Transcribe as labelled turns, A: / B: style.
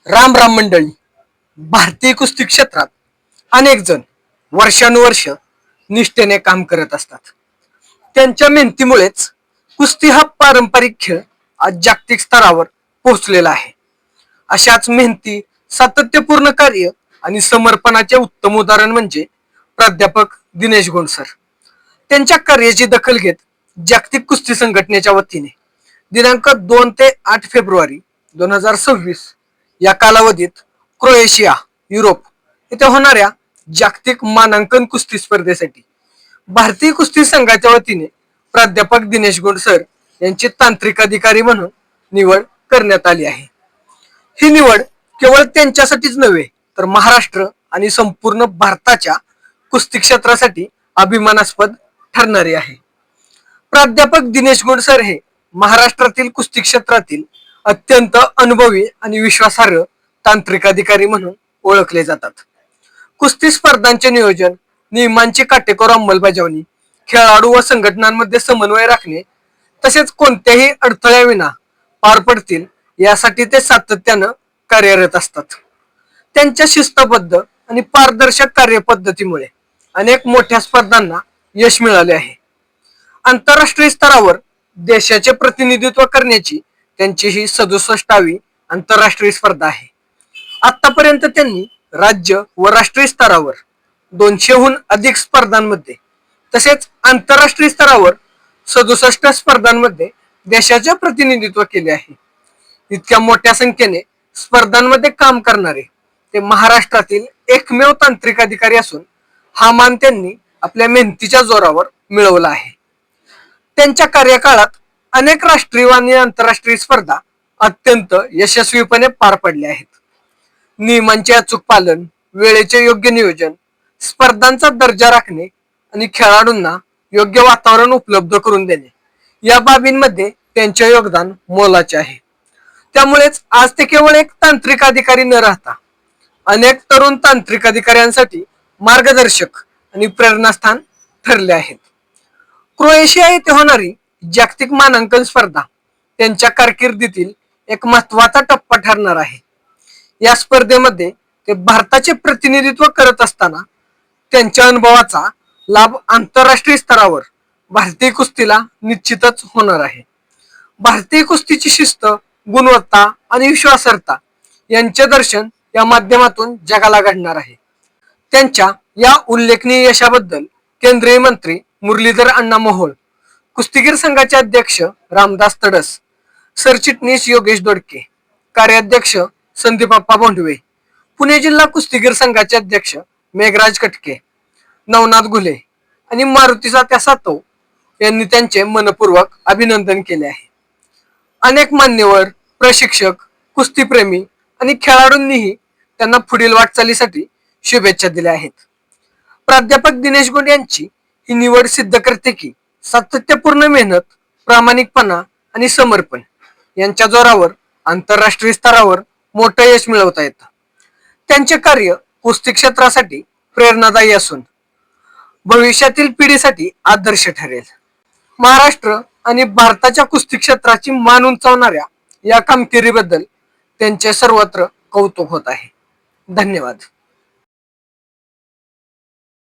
A: राम राम मंडळी. भारतीय कुस्ती क्षेत्रात अनेक जण वर्षानुवर्ष निष्ठेने काम करत असतात. त्यांच्या मेहनतीमुळेच कुस्ती हा पारंपरिक खेळ आज जागतिक स्तरावर पोहोचलेला आहे. अशाच मेहनती, सातत्यपूर्ण कार्य आणि समर्पणाचे उत्तम उदाहरण म्हणजे प्राध्यापक दिनेश गोंडसर. त्यांच्या कार्याची दखल घेत जागतिक कुस्ती संघटनेच्या वतीने दिनांक 2 ते 8 फेब्रुवारी 2026 या कालावधीत क्रोएशिया, युरोप येथे होणाऱ्या जागतिक मानांकन कुस्ती स्पर्धेसाठी भारतीय कुस्ती संघाच्या वतीने प्राध्यापक दिनेश गोंडसर यांची तांत्रिक अधिकारी म्हणून निवड करण्यात आली आहे. ही निवड केवळ त्यांच्यासाठीच नव्हे तर महाराष्ट्र आणि संपूर्ण भारताच्या कुस्ती क्षेत्रासाठी अभिमानास्पद ठरणारी आहे. प्राध्यापक दिनेश गोंडसर हे महाराष्ट्रातील कुस्ती क्षेत्रातील अत्यंत अनुभवी आणि विश्वासार्ह तांत्रिक अधिकारी म्हणून ओळखले जातात. कुस्ती स्पर्धांचे नियोजन, नियमांची काटेकोर अंमलबजावणी, खेळाडू व संघटनांमध्ये समन्वय राखणे तसेच कोणत्याही अडथळ्याविना पार पडतील यासाठी ते सातत्यानं कार्यरत असतात. त्यांच्या शिस्तबद्ध आणि पारदर्शक कार्यपद्धतीमुळे अनेक मोठ्या स्पर्धांना यश मिळाले आहे. आंतरराष्ट्रीय स्तरावर देशाचे प्रतिनिधित्व करण्याची त्यांची ही 67वी आंतरराष्ट्रीय स्पर्धा आहे. आतापर्यंत त्यांनी राज्य व राष्ट्रीय स्तरावर 200हून अधिक स्पर्धांमध्ये तसेच आंतरराष्ट्रीय स्तरावर 67 स्पर्धांमध्ये देशाचे प्रतिनिधित्व केले आहे. इतक्या मोठ्या संख्येने स्पर्धांमध्ये काम करणारे ते महाराष्ट्रातील एकमेव तांत्रिक अधिकारी असून हा मान त्यांनी आपल्या मेहनतीच्या जोरावर मिळवला आहे. त्यांच्या कार्यकाळात अनेक राष्ट्रीय आणि आंतरराष्ट्रीय स्पर्धा अत्यंत यशस्वीपणे पार पडल्या आहेत. नियमांचे अचूक पालन, वेळेचे योग्य नियोजन, स्पर्धांचा दर्जा राखणे आणि खेळाडूंना योग्य वातावरण उपलब्ध करून देणे या बाबींमध्ये त्यांचे योगदान मोलाचे आहे. त्यामुळेच आज ते केवळ एक तांत्रिक अधिकारी न राहता अनेक तरुण तांत्रिक अधिकाऱ्यांसाठी मार्गदर्शक आणि प्रेरणास्थान ठरले आहेत. क्रोएशिया येथे होणारी जागतिक मानांकन स्पर्धा त्यांच्या कारकिर्दीतील एक महत्वाचा टप्पा ठरणार आहे. या स्पर्धेमध्ये ते भारताचे प्रतिनिधित्व करत असताना त्यांच्या अनुभवाचा लाभ आंतरराष्ट्रीय स्तरावर भारतीय कुस्तीला निश्चितच होणार आहे. भारतीय कुस्तीची शिस्त, गुणवत्ता आणि विश्वासार्हता यांचे दर्शन या माध्यमातून जगाला घडणार आहे. त्यांच्या या उल्लेखनीय यशाबद्दल केंद्रीय मंत्री मुरलीधर अण्णा मोहोळ, कुस्तीगीर संघाचे अध्यक्ष रामदास तडस, सरचिटणीस योगेश दोडके, कार्याध्यक्ष संदीपप्पा भोंडवे, पुणे जिल्हा कुस्तीगीर संघाचे अध्यक्ष मेघराज कटके, नवनाथ घुले आणि मारुतीचा त्या सातव यांनी त्यांचे मनपूर्वक अभिनंदन केले आहे. अनेक मान्यवर, प्रशिक्षक, कुस्तीप्रेमी आणि खेळाडूंनीही त्यांना पुढील वाटचालीसाठी शुभेच्छा दिल्या आहेत. प्राध्यापक दिनेश गोंड यांची ही निवड सिद्ध करते की सातत्यपूर्ण मेहनत, प्रामाणिकपणा आणि समर्पण यांच्या जोरावर आंतरराष्ट्रीय स्तरावर मोठं यश मिळवता येतं. त्यांचे कार्य कुस्ती क्षेत्रासाठी प्रेरणादायी असून भविष्यातील पिढीसाठी आदर्श ठरेल. महाराष्ट्र आणि भारताच्या कुस्ती क्षेत्राची मान उंचावणाऱ्या या कामगिरीबद्दल त्यांचे सर्वत्र कौतुक होत आहे. धन्यवाद.